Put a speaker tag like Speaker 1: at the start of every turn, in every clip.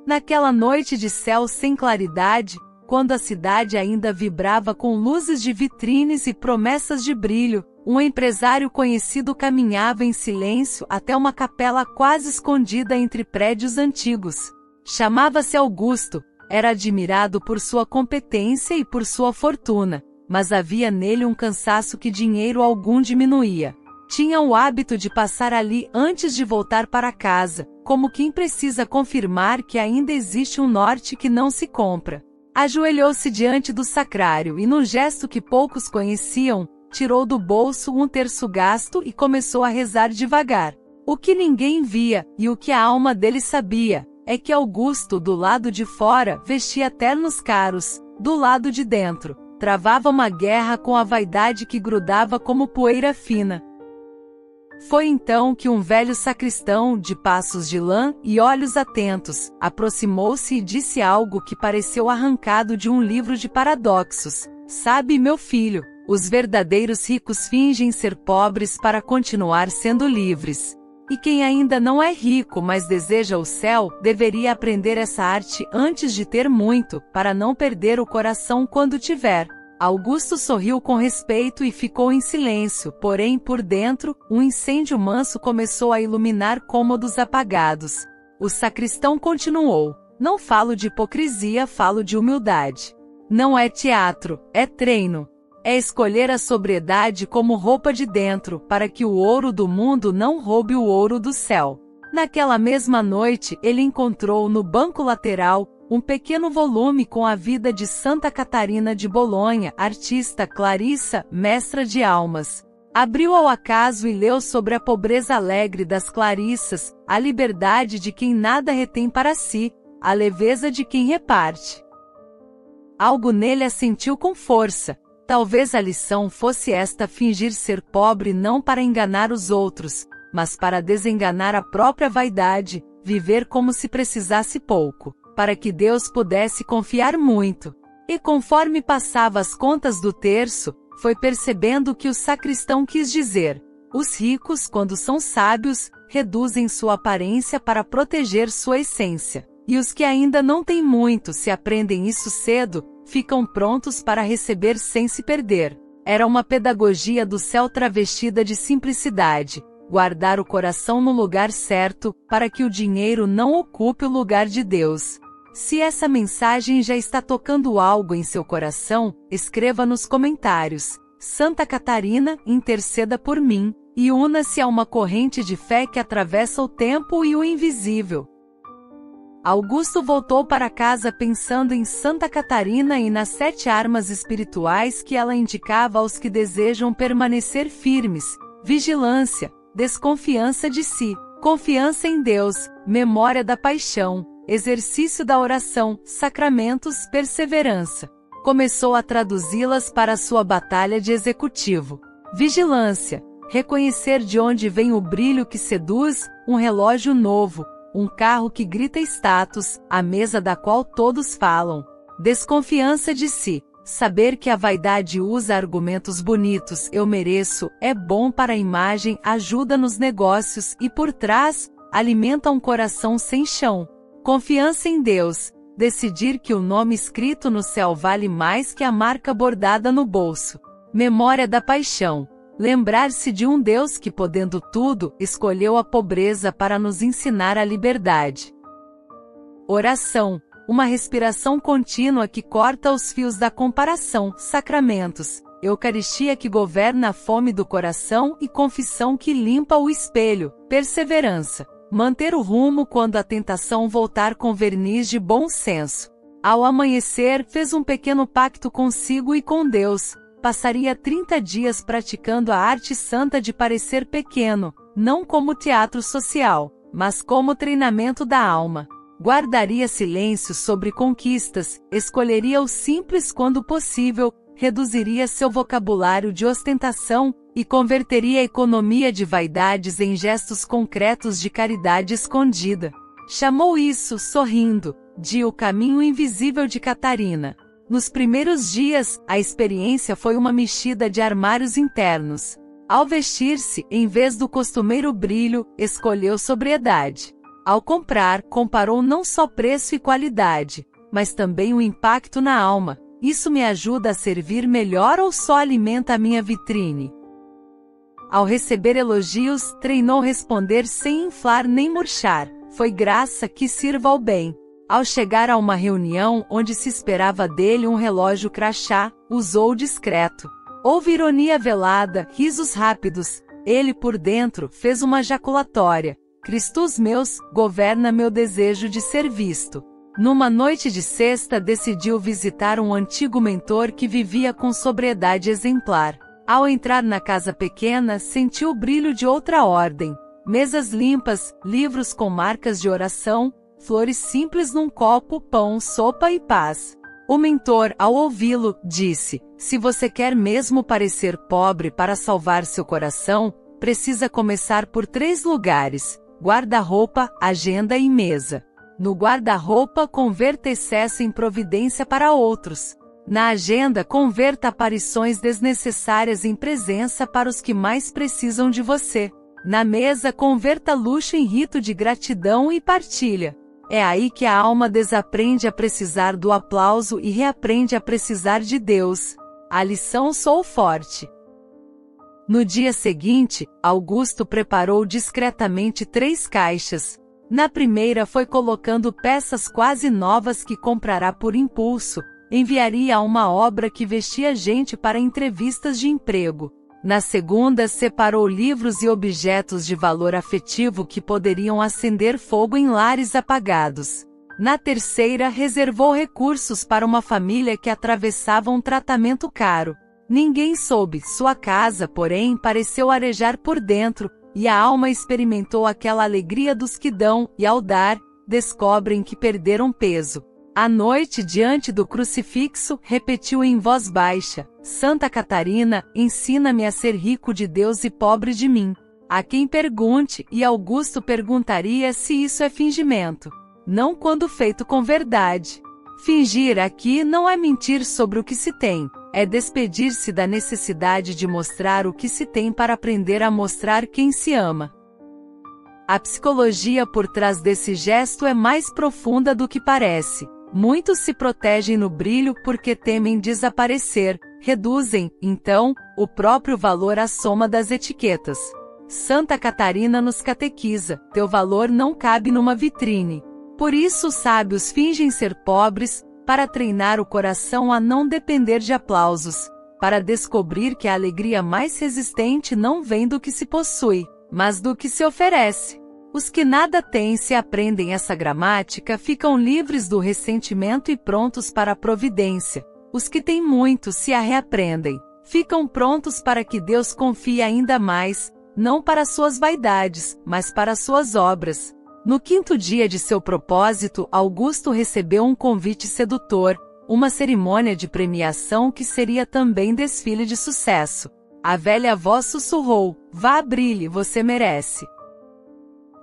Speaker 1: Naquela noite de céu sem claridade, quando a cidade ainda vibrava com luzes de vitrines e promessas de brilho, um empresário conhecido caminhava em silêncio até uma capela quase escondida entre prédios antigos. Chamava-se Augusto, era admirado por sua competência e por sua fortuna, mas havia nele um cansaço que dinheiro algum diminuía. Tinha o hábito de passar ali antes de voltar para casa, como quem precisa confirmar que ainda existe um norte que não se compra. Ajoelhou-se diante do sacrário e, num gesto que poucos conheciam, tirou do bolso um terço gasto e começou a rezar devagar. O que ninguém via, e o que a alma dele sabia, é que Augusto, do lado de fora, vestia ternos caros, do lado de dentro, travava uma guerra com a vaidade que grudava como poeira fina. Foi então que um velho sacristão, de passos de lã e olhos atentos, aproximou-se e disse algo que pareceu arrancado de um livro de paradoxos. Sabe, meu filho, os verdadeiros ricos fingem ser pobres para continuar sendo livres. E quem ainda não é rico, mas deseja o céu, deveria aprender essa arte antes de ter muito, para não perder o coração quando tiver. Augusto sorriu com respeito e ficou em silêncio, porém por dentro, um incêndio manso começou a iluminar cômodos apagados. O sacristão continuou: não falo de hipocrisia, falo de humildade. Não é teatro, é treino. É escolher a sobriedade como roupa de dentro, para que o ouro do mundo não roube o ouro do céu. Naquela mesma noite, ele encontrou no banco lateral um pequeno volume com a vida de Santa Catarina de Bolonha, artista, Clarissa, mestra de almas. Abriu ao acaso e leu sobre a pobreza alegre das Clarissas, a liberdade de quem nada retém para si, a leveza de quem reparte. Algo nele assentiu com força. Talvez a lição fosse esta: fingir ser pobre não para enganar os outros, mas para desenganar a própria vaidade, viver como se precisasse pouco, para que Deus pudesse confiar muito. E conforme passava as contas do terço, foi percebendo que o sacristão quis dizer: os ricos, quando são sábios, reduzem sua aparência para proteger sua essência. E os que ainda não têm muito, se aprendem isso cedo, ficam prontos para receber sem se perder. Era uma pedagogia do céu travestida de simplicidade, guardar o coração no lugar certo, para que o dinheiro não ocupe o lugar de Deus. Se essa mensagem já está tocando algo em seu coração, escreva nos comentários: Santa Catarina, interceda por mim, e una-se a uma corrente de fé que atravessa o tempo e o invisível. Augusto voltou para casa pensando em Santa Catarina e nas 7 armas espirituais que ela indicava aos que desejam permanecer firmes: vigilância, desconfiança de si, confiança em Deus, memória da paixão, exercício da oração, sacramentos, perseverança. Começou a traduzi-las para a sua batalha de executivo. Vigilância, reconhecer de onde vem o brilho que seduz, um relógio novo, um carro que grita status, a mesa da qual todos falam. Desconfiança de si, saber que a vaidade usa argumentos bonitos: eu mereço, é bom para a imagem, ajuda nos negócios e por trás, alimenta um coração sem chão. Confiança em Deus, decidir que o nome escrito no céu vale mais que a marca bordada no bolso. Memória da paixão, lembrar-se de um Deus que, podendo tudo, escolheu a pobreza para nos ensinar a liberdade. Oração, uma respiração contínua que corta os fios da comparação. Sacramentos, Eucaristia que governa a fome do coração e confissão que limpa o espelho. Perseverança, manter o rumo quando a tentação voltar com verniz de bom senso. Ao amanhecer, fez um pequeno pacto consigo e com Deus. Passaria 30 dias praticando a arte santa de parecer pequeno, não como teatro social, mas como treinamento da alma. Guardaria silêncio sobre conquistas, escolheria o simples quando possível, reduziria seu vocabulário de ostentação e converteria a economia de vaidades em gestos concretos de caridade escondida. Chamou isso, sorrindo, de o caminho invisível de Catarina. Nos primeiros dias, a experiência foi uma mexida de armários internos. Ao vestir-se, em vez do costumeiro brilho, escolheu sobriedade. Ao comprar, comparou não só preço e qualidade, mas também o impacto na alma. Isso me ajuda a servir melhor ou só alimenta a minha vitrine? Ao receber elogios, treinou responder sem inflar nem murchar. Foi graça que sirva ao bem. Ao chegar a uma reunião onde se esperava dele um relógio crachá, usou discreto. Houve ironia velada, risos rápidos. Ele por dentro fez uma jaculatória. Cristos meus, governa meu desejo de ser visto. Numa noite de sexta decidiu visitar um antigo mentor que vivia com sobriedade exemplar. Ao entrar na casa pequena, sentiu o brilho de outra ordem. Mesas limpas, livros com marcas de oração, flores simples num copo, pão, sopa e paz. O mentor, ao ouvi-lo, disse: se você quer mesmo parecer pobre para salvar seu coração, precisa começar por 3 lugares: guarda-roupa, agenda e mesa. No guarda-roupa, converta excesso em providência para outros. Na agenda, converta aparições desnecessárias em presença para os que mais precisam de você. Na mesa, converta luxo em rito de gratidão e partilha. É aí que a alma desaprende a precisar do aplauso e reaprende a precisar de Deus. A lição soou forte. No dia seguinte, Augusto preparou discretamente 3 caixas. Na primeira foi colocando peças quase novas que comprará por impulso. Enviaria a uma obra que vestia gente para entrevistas de emprego. Na segunda, separou livros e objetos de valor afetivo que poderiam acender fogo em lares apagados. Na terceira, reservou recursos para uma família que atravessava um tratamento caro. Ninguém soube, sua casa, porém, pareceu arejar por dentro, e a alma experimentou aquela alegria dos que dão, e ao dar, descobrem que perderam peso. À noite, diante do crucifixo, repetiu em voz baixa: Santa Catarina, ensina-me a ser rico de Deus e pobre de mim. A quem pergunte, e Augusto perguntaria se isso é fingimento. Não quando feito com verdade. Fingir aqui não é mentir sobre o que se tem, é despedir-se da necessidade de mostrar o que se tem para aprender a mostrar quem se ama. A psicologia por trás desse gesto é mais profunda do que parece. Muitos se protegem no brilho porque temem desaparecer, reduzem, então, o próprio valor à soma das etiquetas. Santa Catarina nos catequiza: teu valor não cabe numa vitrine. Por isso os sábios fingem ser pobres, para treinar o coração a não depender de aplausos, para descobrir que a alegria mais resistente não vem do que se possui, mas do que se oferece. Os que nada têm, se aprendem essa gramática, ficam livres do ressentimento e prontos para a providência. Os que têm muito se a reaprendem, ficam prontos para que Deus confie ainda mais, não para suas vaidades, mas para suas obras. No 5º dia de seu propósito, Augusto recebeu um convite sedutor, uma cerimônia de premiação que seria também desfile de sucesso. A velha voz sussurrou: vá, brilhe, você merece.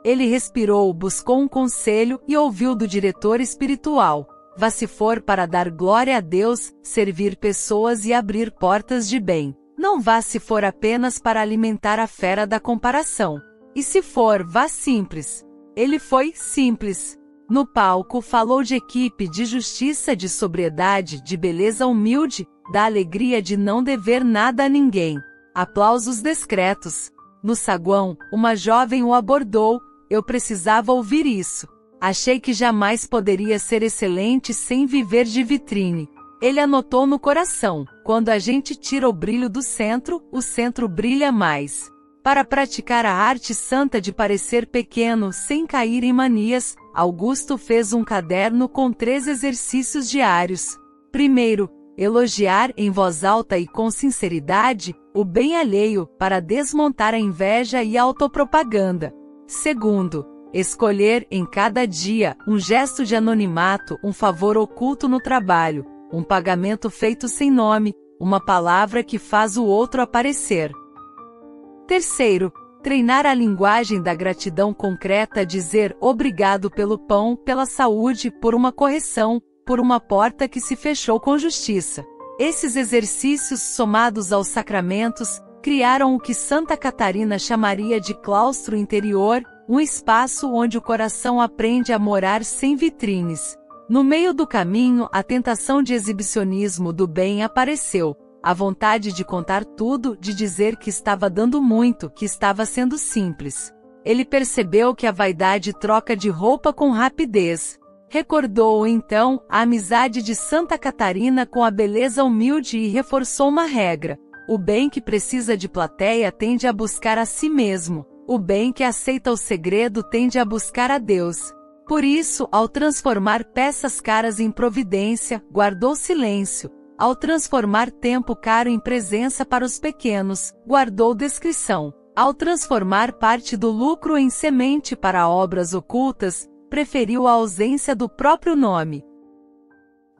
Speaker 1: Ele respirou, buscou um conselho e ouviu do diretor espiritual: vá se for para dar glória a Deus, servir pessoas e abrir portas de bem. Não vá se for apenas para alimentar a fera da comparação. E se for, vá simples. Ele foi simples. No palco falou de equipe, de justiça, de sobriedade, de beleza humilde, da alegria de não dever nada a ninguém. Aplausos discretos. No saguão, uma jovem o abordou: eu precisava ouvir isso. Achei que jamais poderia ser excelente sem viver de vitrine. Ele anotou no coração: quando a gente tira o brilho do centro, o centro brilha mais. Para praticar a arte santa de parecer pequeno sem cair em manias, Augusto fez um caderno com 3 exercícios diários. Primeiro, elogiar em voz alta e com sinceridade o bem alheio, para desmontar a inveja e a autopropaganda. Segundo, escolher em cada dia um gesto de anonimato, um favor oculto no trabalho, um pagamento feito sem nome, uma palavra que faz o outro aparecer. Terceiro, treinar a linguagem da gratidão concreta, dizer obrigado pelo pão, pela saúde, por uma correção, por uma porta que se fechou com justiça. Esses exercícios, somados aos sacramentos, criaram o que Santa Catarina chamaria de claustro interior, um espaço onde o coração aprende a morar sem vitrines. No meio do caminho, a tentação de exibicionismo do bem apareceu, a vontade de contar tudo, de dizer que estava dando muito, que estava sendo simples. Ele percebeu que a vaidade troca de roupa com rapidez. Recordou então a amizade de Santa Catarina com a beleza humilde e reforçou uma regra: o bem que precisa de plateia tende a buscar a si mesmo. O bem que aceita o segredo tende a buscar a Deus. Por isso, ao transformar peças caras em providência, guardou silêncio. Ao transformar tempo caro em presença para os pequenos, guardou discrição. Ao transformar parte do lucro em semente para obras ocultas, preferiu a ausência do próprio nome.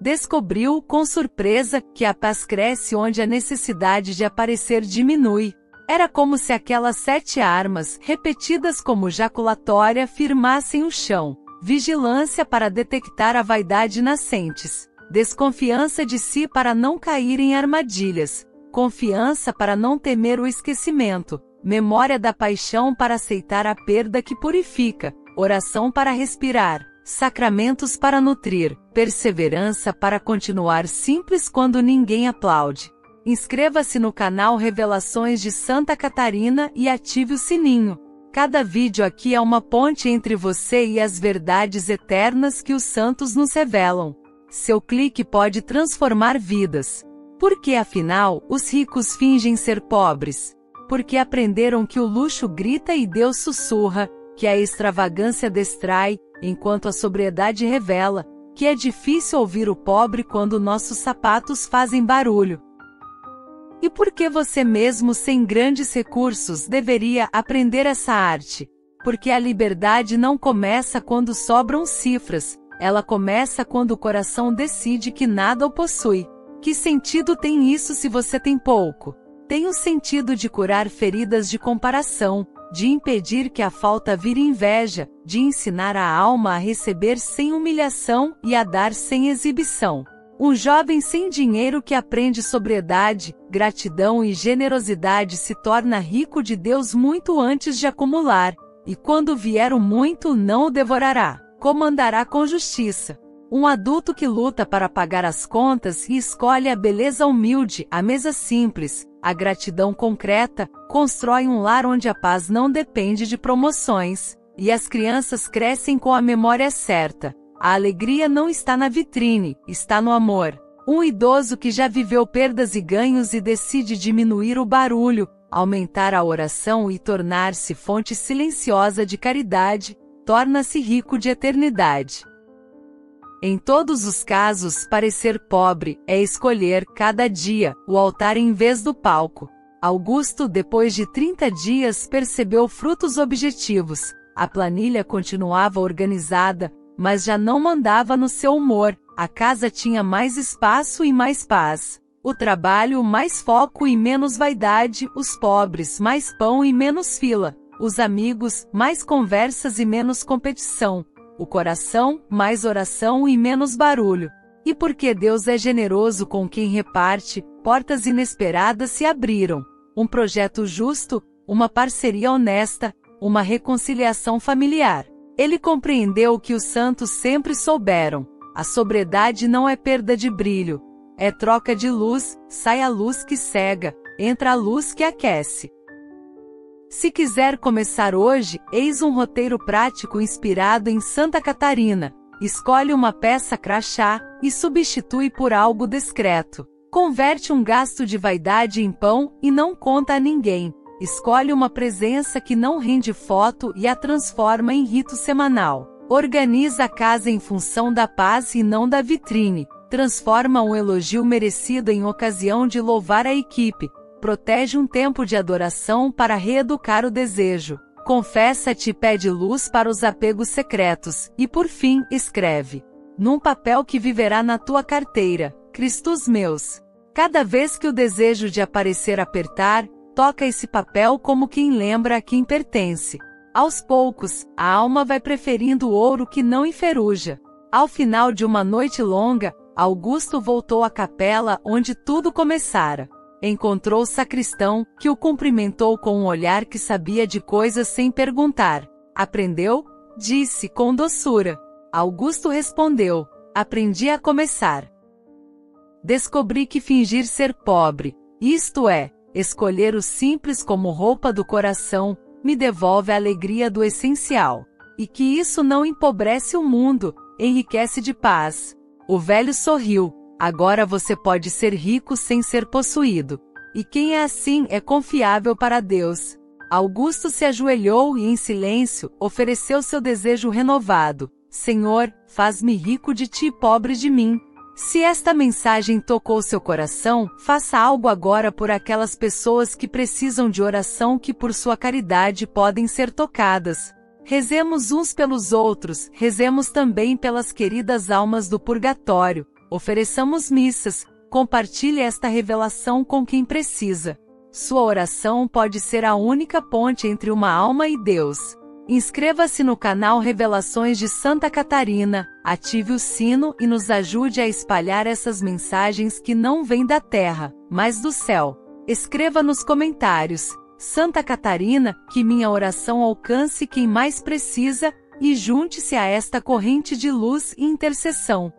Speaker 1: Descobriu, com surpresa, que a paz cresce onde a necessidade de aparecer diminui. Era como se aquelas 7 armas, repetidas como jaculatória, firmassem o chão. Vigilância para detectar a vaidade nascentes. Desconfiança de si para não cair em armadilhas. Confiança para não temer o esquecimento. Memória da paixão para aceitar a perda que purifica. Oração para respirar. Sacramentos para nutrir. Perseverança para continuar simples quando ninguém aplaude. Inscreva-se no canal Revelações de Santa Catarina e ative o sininho. Cada vídeo aqui é uma ponte entre você e as verdades eternas que os santos nos revelam. Seu clique pode transformar vidas. Porque afinal, os ricos fingem ser pobres? Porque aprenderam que o luxo grita e Deus sussurra, que a extravagância distrai, enquanto a sobriedade revela, que é difícil ouvir o pobre quando nossos sapatos fazem barulho. E por que você mesmo sem grandes recursos deveria aprender essa arte? Porque a liberdade não começa quando sobram cifras, ela começa quando o coração decide que nada o possui. Que sentido tem isso se você tem pouco? Tem o sentido de curar feridas de comparação, de impedir que a falta vire inveja, de ensinar a alma a receber sem humilhação e a dar sem exibição. Um jovem sem dinheiro que aprende sobriedade, gratidão e generosidade se torna rico de Deus muito antes de acumular, e quando vier o muito não o devorará, comandará com justiça. Um adulto que luta para pagar as contas e escolhe a beleza humilde, a mesa simples, a gratidão concreta, constrói um lar onde a paz não depende de promoções, e as crianças crescem com a memória certa. A alegria não está na vitrine, está no amor. Um idoso que já viveu perdas e ganhos e decide diminuir o barulho, aumentar a oração e tornar-se fonte silenciosa de caridade, torna-se rico de eternidade. Em todos os casos, parecer pobre é escolher, cada dia, o altar em vez do palco. Augusto, depois de 30 dias, percebeu frutos objetivos. A planilha continuava organizada, mas já não mandava no seu humor. A casa tinha mais espaço e mais paz. O trabalho, mais foco e menos vaidade. Os pobres, mais pão e menos fila. Os amigos, mais conversas e menos competição. O coração, mais oração e menos barulho. E porque Deus é generoso com quem reparte, portas inesperadas se abriram. Um projeto justo, uma parceria honesta, uma reconciliação familiar. Ele compreendeu o que os santos sempre souberam. A sobriedade não é perda de brilho. É troca de luz, sai a luz que cega, entra a luz que aquece. Se quiser começar hoje, eis um roteiro prático inspirado em Santa Catarina. Escolhe uma peça crachá e substitui por algo discreto. Converte um gasto de vaidade em pão e não conta a ninguém. Escolhe uma presença que não rende foto e a transforma em rito semanal. Organiza a casa em função da paz e não da vitrine. Transforma um elogio merecido em ocasião de louvar a equipe. Protege um tempo de adoração para reeducar o desejo. Confessa-te e pede luz para os apegos secretos. E por fim, escreve. Num papel que viverá na tua carteira. Cristos meus. Cada vez que o desejo de aparecer apertar, toca esse papel como quem lembra a quem pertence. Aos poucos, a alma vai preferindo o ouro que não enferruja. Ao final de uma noite longa, Augusto voltou à capela onde tudo começara. Encontrou o sacristão, que o cumprimentou com um olhar que sabia de coisas sem perguntar. Aprendeu? Disse com doçura. Augusto respondeu: aprendi a começar. Descobri que fingir ser pobre, isto é, escolher o simples como roupa do coração, me devolve a alegria do essencial. E que isso não empobrece o mundo, enriquece de paz. O velho sorriu. Agora você pode ser rico sem ser possuído. E quem é assim é confiável para Deus. Augusto se ajoelhou e, em silêncio, ofereceu seu desejo renovado: Senhor, faz-me rico de ti e pobre de mim. Se esta mensagem tocou seu coração, faça algo agora por aquelas pessoas que precisam de oração, que por sua caridade podem ser tocadas. Rezemos uns pelos outros, rezemos também pelas queridas almas do purgatório, ofereçamos missas, compartilhe esta revelação com quem precisa. Sua oração pode ser a única ponte entre uma alma e Deus. Inscreva-se no canal Revelações de Santa Catarina, ative o sino e nos ajude a espalhar essas mensagens que não vêm da terra, mas do céu. Escreva nos comentários: Santa Catarina, que minha oração alcance quem mais precisa, e junte-se a esta corrente de luz e intercessão.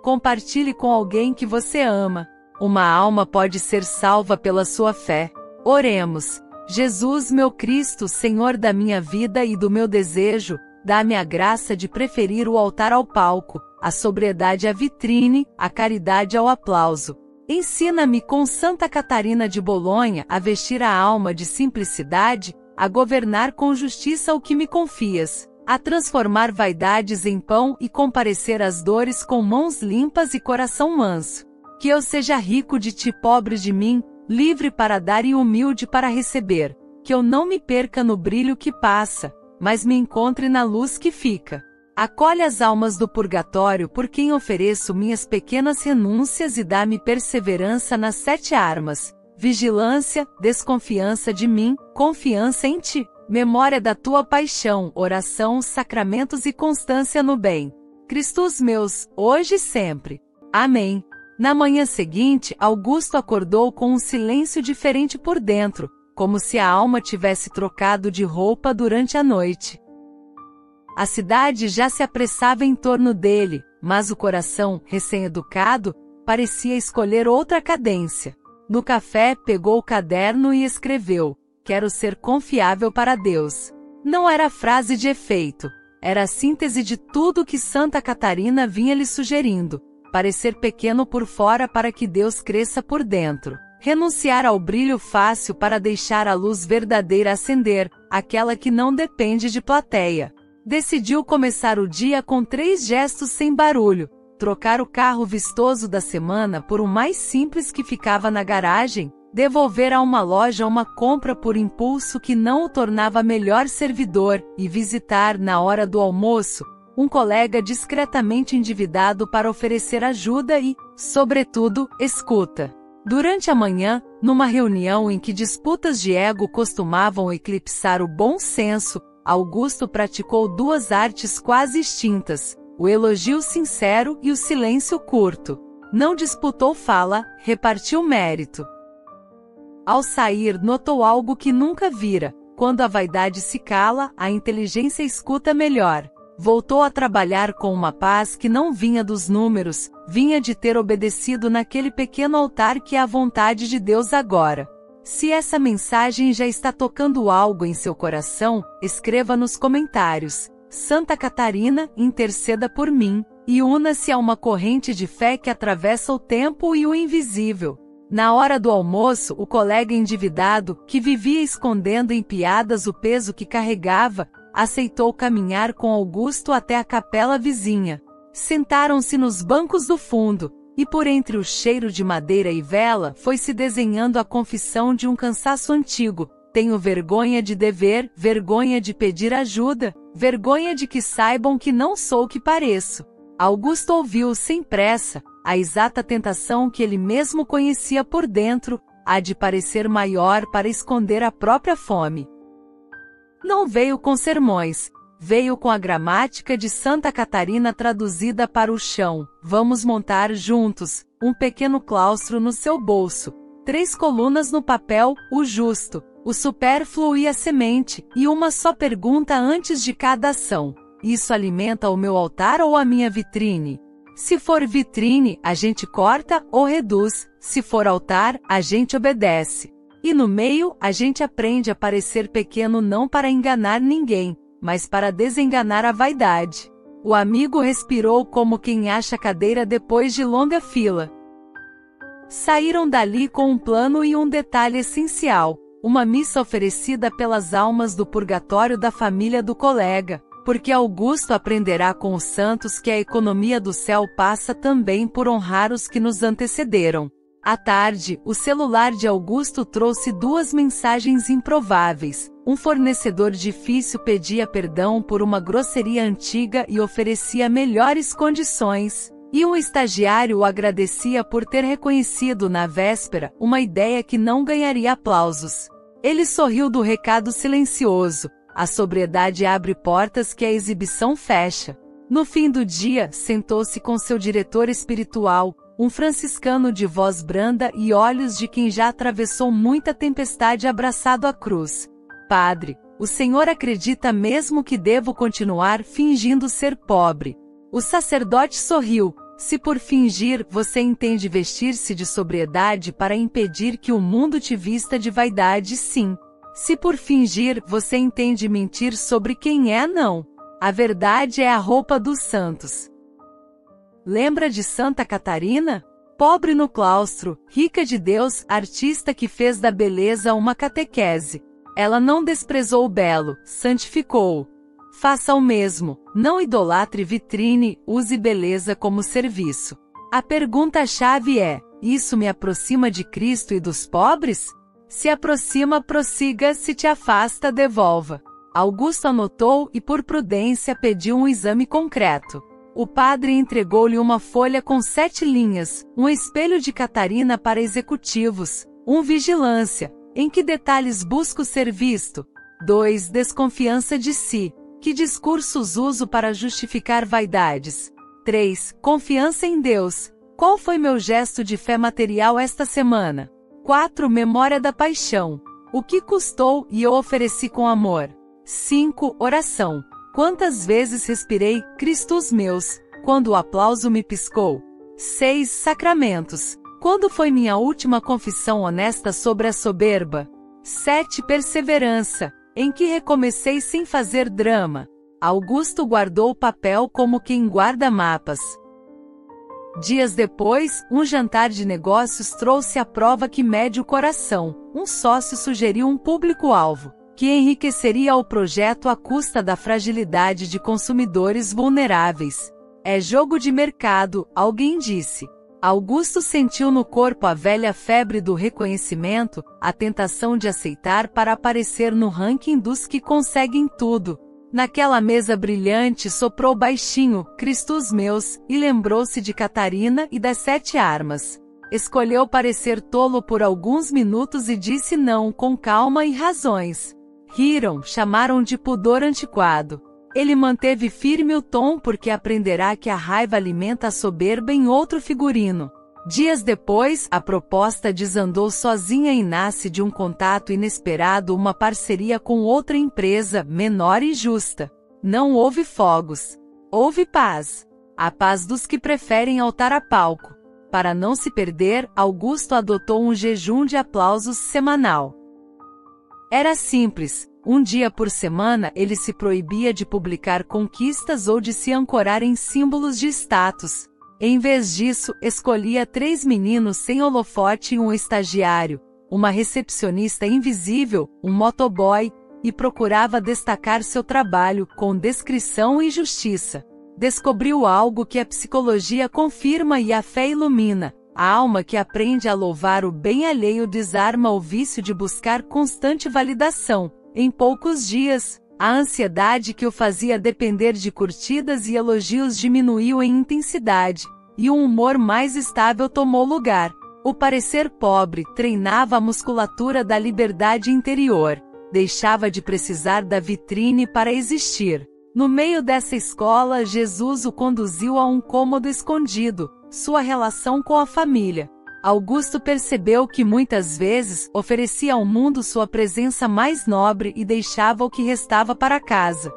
Speaker 1: Compartilhe com alguém que você ama. Uma alma pode ser salva pela sua fé. Oremos. Jesus, meu Cristo, Senhor da minha vida e do meu desejo, dá-me a graça de preferir o altar ao palco, a sobriedade à vitrine, a caridade ao aplauso. Ensina-me com Santa Catarina de Bolonha a vestir a alma de simplicidade, a governar com justiça o que me confias, a transformar vaidades em pão e comparecer às dores com mãos limpas e coração manso. Que eu seja rico de ti, pobre de mim, livre para dar e humilde para receber, que eu não me perca no brilho que passa, mas me encontre na luz que fica. Acolhe as almas do purgatório por quem ofereço minhas pequenas renúncias e dá-me perseverança nas 7 armas: vigilância, desconfiança de mim, confiança em ti, memória da tua paixão, oração, sacramentos e constância no bem. Cristos meus, hoje e sempre. Amém. Na manhã seguinte, Augusto acordou com um silêncio diferente por dentro, como se a alma tivesse trocado de roupa durante a noite. A cidade já se apressava em torno dele, mas o coração, recém-educado, parecia escolher outra cadência. No café, pegou o caderno e escreveu: quero ser confiável para Deus. Não era frase de efeito, era a síntese de tudo que Santa Catarina vinha lhe sugerindo. Parecer pequeno por fora para que Deus cresça por dentro. Renunciar ao brilho fácil para deixar a luz verdadeira acender, aquela que não depende de plateia. Decidiu começar o dia com 3 gestos sem barulho: trocar o carro vistoso da semana por um mais simples que ficava na garagem, devolver a uma loja uma compra por impulso que não o tornava melhor servidor, e visitar, na hora do almoço, um colega discretamente endividado para oferecer ajuda e, sobretudo, escuta. Durante a manhã, numa reunião em que disputas de ego costumavam eclipsar o bom senso, Augusto praticou 2 artes quase extintas: o elogio sincero e o silêncio curto. Não disputou fala, repartiu mérito. Ao sair, notou algo que nunca vira: quando a vaidade se cala, a inteligência escuta melhor. Voltou a trabalhar com uma paz que não vinha dos números, vinha de ter obedecido naquele pequeno altar que é a vontade de Deus agora. Se essa mensagem já está tocando algo em seu coração, escreva nos comentários: Santa Catarina, interceda por mim, e una-se a uma corrente de fé que atravessa o tempo e o invisível. Na hora do almoço, o colega endividado, que vivia escondendo em piadas o peso que carregava, aceitou caminhar com Augusto até a capela vizinha. Sentaram-se nos bancos do fundo, e por entre o cheiro de madeira e vela foi-se desenhando a confissão de um cansaço antigo: tenho vergonha de dever, vergonha de pedir ajuda, vergonha de que saibam que não sou o que pareço. Augusto ouviu sem pressa, a exata tentação que ele mesmo conhecia por dentro, a de parecer maior para esconder a própria fome. Não veio com sermões, veio com a gramática de Santa Catarina traduzida para o chão: vamos montar juntos, um pequeno claustro no seu bolso, 3 colunas no papel, o justo, o supérfluo e a semente, e uma só pergunta antes de cada ação: isso alimenta o meu altar ou a minha vitrine? Se for vitrine, a gente corta ou reduz; se for altar, a gente obedece. E no meio, a gente aprende a parecer pequeno não para enganar ninguém, mas para desenganar a vaidade. O amigo respirou como quem acha cadeira depois de longa fila. Saíram dali com um plano e um detalhe essencial: uma missa oferecida pelas almas do purgatório da família do colega, porque Augusto aprenderá com os santos que a economia do céu passa também por honrar os que nos antecederam. À tarde, o celular de Augusto trouxe 2 mensagens improváveis. Um fornecedor difícil pedia perdão por uma grosseria antiga e oferecia melhores condições. E um estagiário o agradecia por ter reconhecido na véspera uma ideia que não ganharia aplausos. Ele sorriu do recado silencioso: a sobriedade abre portas que a exibição fecha. No fim do dia, sentou-se com seu diretor espiritual, um franciscano de voz branda e olhos de quem já atravessou muita tempestade abraçado à cruz. Padre, o senhor acredita mesmo que devo continuar fingindo ser pobre? O sacerdote sorriu. Se por fingir você entende vestir-se de sobriedade para impedir que o mundo te vista de vaidade, sim. Se por fingir você entende mentir sobre quem é, não. A verdade é a roupa dos santos. Lembra de Santa Catarina? Pobre no claustro, rica de Deus, artista que fez da beleza uma catequese. Ela não desprezou o belo, santificou-o. Faça o mesmo, não idolatre vitrine, use beleza como serviço. A pergunta-chave é: isso me aproxima de Cristo e dos pobres? Se aproxima, prossiga; se te afasta, devolva. Augusto anotou e, por prudência, pediu um exame concreto. O padre entregou-lhe uma folha com 7 linhas, um espelho de Catarina para executivos, vigilância, em que detalhes busco ser visto. 2. Desconfiança de si. Que discursos uso para justificar vaidades? 3. Confiança em Deus. Qual foi meu gesto de fé material esta semana? 4. Memória da paixão. O que custou e eu ofereci com amor? 5. Oração. Quantas vezes respirei, Cristos meus, quando o aplauso me piscou? 6. Sacramentos. Quando foi minha última confissão honesta sobre a soberba? 7. Perseverança. Em que recomecei sem fazer drama. Augusto guardou o papel como quem guarda mapas. Dias depois, um jantar de negócios trouxe a prova que mede o coração. Um sócio sugeriu um público-alvo, que enriqueceria o projeto à custa da fragilidade de consumidores vulneráveis. É jogo de mercado, alguém disse. Augusto sentiu no corpo a velha febre do reconhecimento, a tentação de aceitar para aparecer no ranking dos que conseguem tudo. Naquela mesa brilhante soprou baixinho, Cristos meus, e lembrou-se de Catarina e das 7 armas. Escolheu parecer tolo por alguns minutos e disse não com calma e razões. Riram, chamaram de pudor antiquado. Ele manteve firme o tom porque aprenderá que a raiva alimenta a soberba em outro figurino. Dias depois, a proposta desandou sozinha e nasce de um contato inesperado, uma parceria com outra empresa, menor e justa. Não houve fogos. Houve paz. A paz dos que preferem altar a palco. Para não se perder, Augusto adotou um jejum de aplausos semanal. Era simples. Um dia por semana ele se proibia de publicar conquistas ou de se ancorar em símbolos de status. Em vez disso, escolhia 3 meninos sem holofote e um estagiário, uma recepcionista invisível, um motoboy, e procurava destacar seu trabalho com descrição e justiça. Descobriu algo que a psicologia confirma e a fé ilumina. A alma que aprende a louvar o bem alheio desarma o vício de buscar constante validação. Em poucos dias, a ansiedade que o fazia depender de curtidas e elogios diminuiu em intensidade, e um humor mais estável tomou lugar. O parecer pobre treinava a musculatura da liberdade interior, deixava de precisar da vitrine para existir. No meio dessa escola, Jesus o conduziu a um cômodo escondido, sua relação com a família. Augusto percebeu que muitas vezes oferecia ao mundo sua presença mais nobre e deixava o que restava para casa.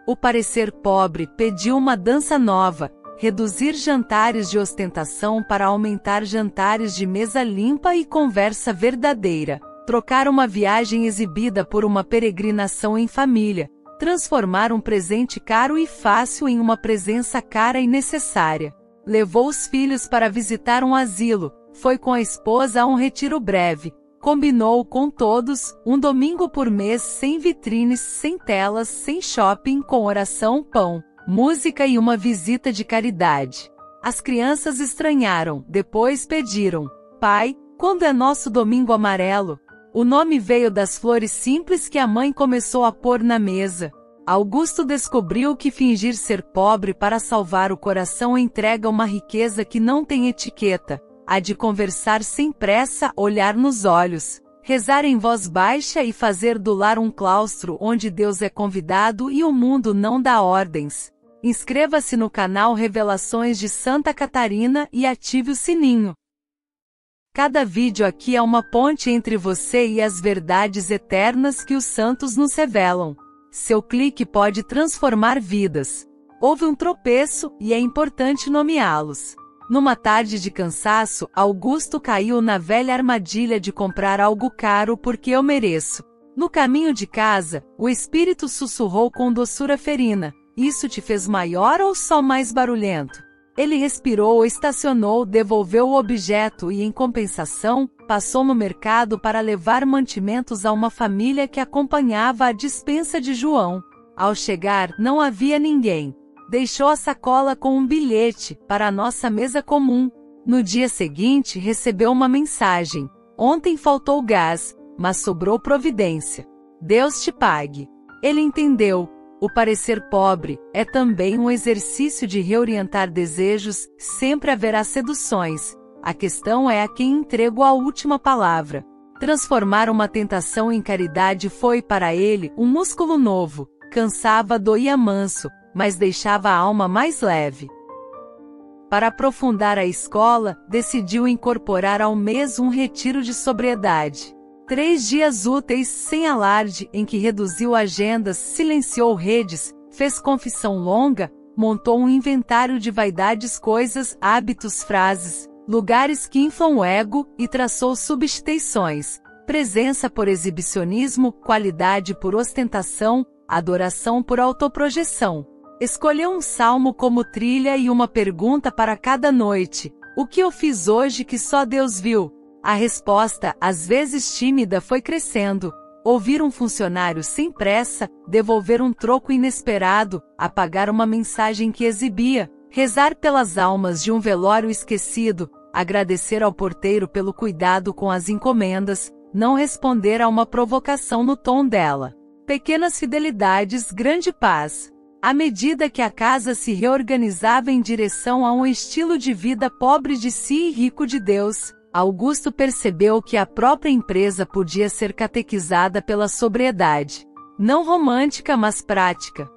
Speaker 1: O parecer pobre pediu uma dança nova, reduzir jantares de ostentação para aumentar jantares de mesa limpa e conversa verdadeira, trocar uma viagem exibida por uma peregrinação em família, transformar um presente caro e fácil em uma presença cara e necessária. Levou os filhos para visitar um asilo, foi com a esposa a um retiro breve, combinou com todos, um domingo por mês sem vitrines, sem telas, sem shopping, com oração, pão, música e uma visita de caridade. As crianças estranharam, depois pediram: "Pai, quando é nosso domingo amarelo?" O nome veio das flores simples que a mãe começou a pôr na mesa. Augusto descobriu que fingir ser pobre para salvar o coração entrega uma riqueza que não tem etiqueta, a de conversar sem pressa, olhar nos olhos, rezar em voz baixa e fazer do lar um claustro onde Deus é convidado e o mundo não dá ordens. Inscreva-se no canal Revelações de Santa Catarina e ative o sininho. Cada vídeo aqui é uma ponte entre você e as verdades eternas que os santos nos revelam. Seu clique pode transformar vidas. Houve um tropeço e é importante nomeá-los. Numa tarde de cansaço, Augusto caiu na velha armadilha de comprar algo caro porque eu mereço. No caminho de casa, o espírito sussurrou com doçura ferina: "Isso te fez maior ou só mais barulhento?" Ele respirou, estacionou, devolveu o objeto e, em compensação, passou no mercado para levar mantimentos a uma família que acompanhava a despensa de João. Ao chegar, não havia ninguém. Deixou a sacola com um bilhete para a nossa mesa comum. No dia seguinte, recebeu uma mensagem: "Ontem faltou gás, mas sobrou providência. Deus te pague." Ele entendeu. O parecer pobre é também um exercício de reorientar desejos, sempre haverá seduções. A questão é a quem entrego a última palavra. Transformar uma tentação em caridade foi para ele um músculo novo, cansava, doía manso, mas deixava a alma mais leve. Para aprofundar a escola, decidiu incorporar ao mês um retiro de sobriedade. 3 dias úteis, sem alarde, em que reduziu agendas, silenciou redes, fez confissão longa, montou um inventário de vaidades, coisas, hábitos, frases, lugares que inflam o ego, e traçou substituições: presença por exibicionismo, qualidade por ostentação, adoração por autoprojeção. Escolheu um salmo como trilha e uma pergunta para cada noite: "O que eu fiz hoje que só Deus viu?" A resposta, às vezes tímida, foi crescendo. Ouvir um funcionário sem pressa, devolver um troco inesperado, apagar uma mensagem que exibia, rezar pelas almas de um velório esquecido, agradecer ao porteiro pelo cuidado com as encomendas, não responder a uma provocação no tom dela. Pequenas fidelidades, grande paz. À medida que a casa se reorganizava em direção a um estilo de vida pobre de si e rico de Deus, Augusto percebeu que a própria empresa podia ser catequizada pela sobriedade. Não romântica, mas prática.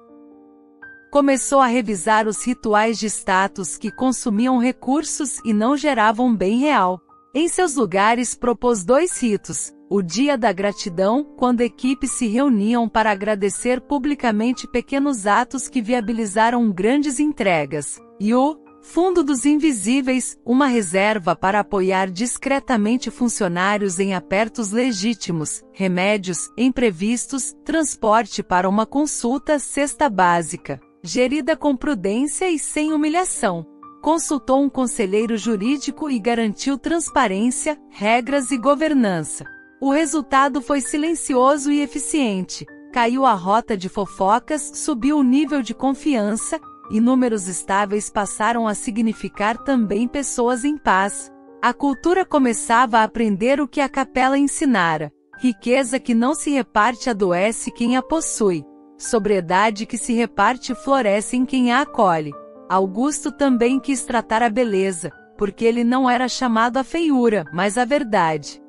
Speaker 1: Começou a revisar os rituais de status que consumiam recursos e não geravam bem real. Em seus lugares propôs 2 ritos: o Dia da Gratidão, quando equipes se reuniam para agradecer publicamente pequenos atos que viabilizaram grandes entregas, e o Fundo dos Invisíveis, uma reserva para apoiar discretamente funcionários em apertos legítimos, remédios, imprevistos, transporte para uma consulta, cesta básica, gerida com prudência e sem humilhação. Consultou um conselheiro jurídico e garantiu transparência, regras e governança. O resultado foi silencioso e eficiente. Caiu a rota de fofocas, subiu o nível de confiança, e números estáveis passaram a significar também pessoas em paz. A cultura começava a aprender o que a capela ensinara: riqueza que não se reparte adoece quem a possui, sobriedade que se reparte floresce em quem a acolhe. Augusto também quis tratar a beleza, porque ele não era chamado à feiura, mas à verdade.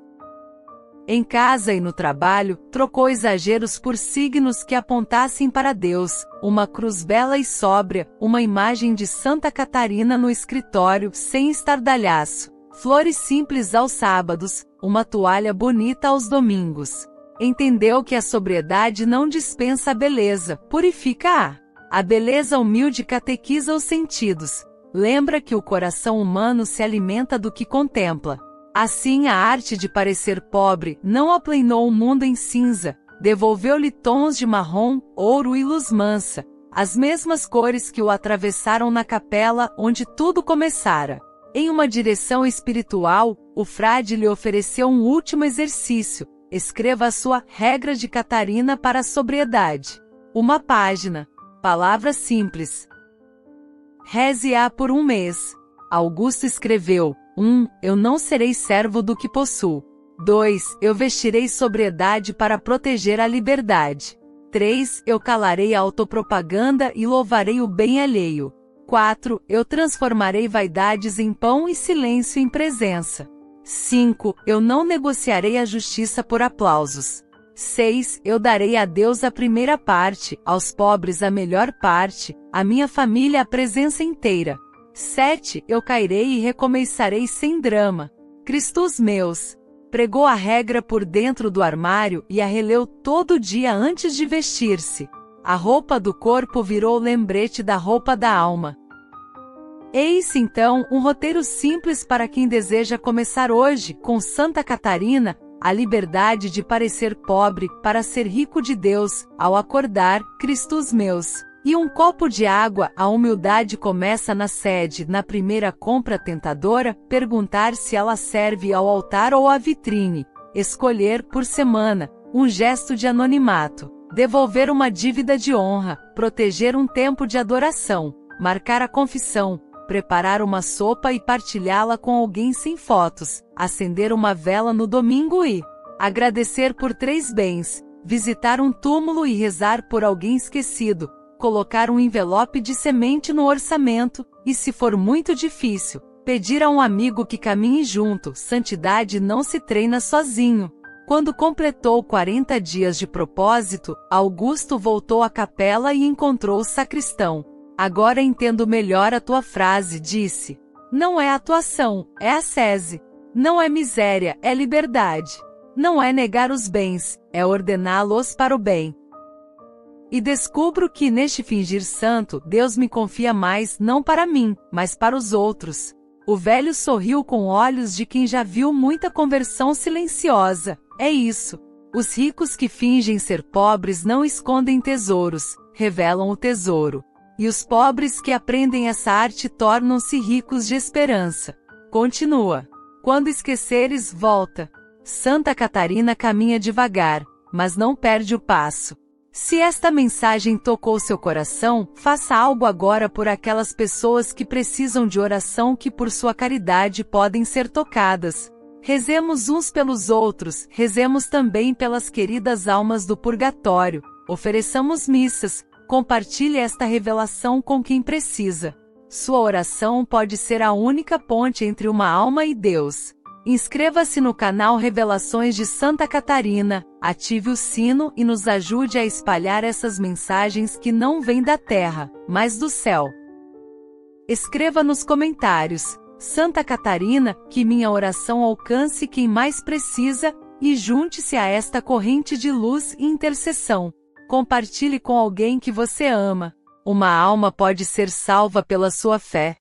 Speaker 1: Em casa e no trabalho, trocou exageros por signos que apontassem para Deus, uma cruz bela e sóbria, uma imagem de Santa Catarina no escritório, sem estardalhaço. flores simples aos sábados, uma toalha bonita aos domingos. Entendeu que a sobriedade não dispensa a beleza, purifica-a. A beleza humilde catequiza os sentidos. Lembra que o coração humano se alimenta do que contempla. Assim a arte de parecer pobre não aplanou o mundo em cinza, devolveu-lhe tons de marrom, ouro e luz mansa, as mesmas cores que o atravessaram na capela onde tudo começara. Em uma direção espiritual, o frade lhe ofereceu um último exercício. Escreva a sua regra de Catarina para a sobriedade. Uma página. Palavras simples. Reze-a por um mês. Augusto escreveu: 1. Eu não serei servo do que possuo. 2. Eu vestirei sobriedade para proteger a liberdade. 3. Eu calarei a autopropaganda e louvarei o bem alheio. 4. Eu transformarei vaidades em pão e silêncio em presença. 5. Eu não negociarei a justiça por aplausos. 6. Eu darei a Deus a primeira parte, aos pobres a melhor parte, à minha família a presença inteira. 7. Eu cairei e recomeçarei sem drama. Cristos meus. Pregou a regra por dentro do armário e a releu todo dia antes de vestir-se. A roupa do corpo virou lembrete da roupa da alma. Eis então um roteiro simples para quem deseja começar hoje, com Santa Catarina, a liberdade de parecer pobre para ser rico de Deus, ao acordar, Cristos meus. E um copo de água, a humildade começa na sede, na primeira compra tentadora, perguntar se ela serve ao altar ou à vitrine, escolher por semana, um gesto de anonimato, devolver uma dívida de honra, proteger um tempo de adoração, marcar a confissão, preparar uma sopa e partilhá-la com alguém sem fotos, acender uma vela no domingo e agradecer por 3 bens, visitar um túmulo e rezar por alguém esquecido, colocar um envelope de semente no orçamento, e se for muito difícil, pedir a um amigo que caminhe junto. Santidade não se treina sozinho. Quando completou 40 dias de propósito, Augusto voltou à capela e encontrou o sacristão. Agora entendo melhor a tua frase, disse. Não é atuação, é ascese. Não é miséria, é liberdade. Não é negar os bens, é ordená-los para o bem. E descubro que neste fingir santo, Deus me confia mais não para mim, mas para os outros. O velho sorriu com olhos de quem já viu muita conversão silenciosa. É isso. Os ricos que fingem ser pobres não escondem tesouros, revelam o tesouro. E os pobres que aprendem essa arte tornam-se ricos de esperança. Continua. Quando esqueceres, volta. Santa Catarina caminha devagar, mas não perde o passo. Se esta mensagem tocou seu coração, faça algo agora por aquelas pessoas que precisam de oração, que por sua caridade podem ser tocadas. Rezemos uns pelos outros, rezemos também pelas queridas almas do purgatório, ofereçamos missas, compartilhe esta revelação com quem precisa. Sua oração pode ser a única ponte entre uma alma e Deus. Inscreva-se no canal Revelações de Santa Catarina, ative o sino e nos ajude a espalhar essas mensagens que não vêm da terra, mas do céu. Escreva nos comentários: Santa Catarina, que minha oração alcance quem mais precisa, e junte-se a esta corrente de luz e intercessão. Compartilhe com alguém que você ama. Uma alma pode ser salva pela sua fé.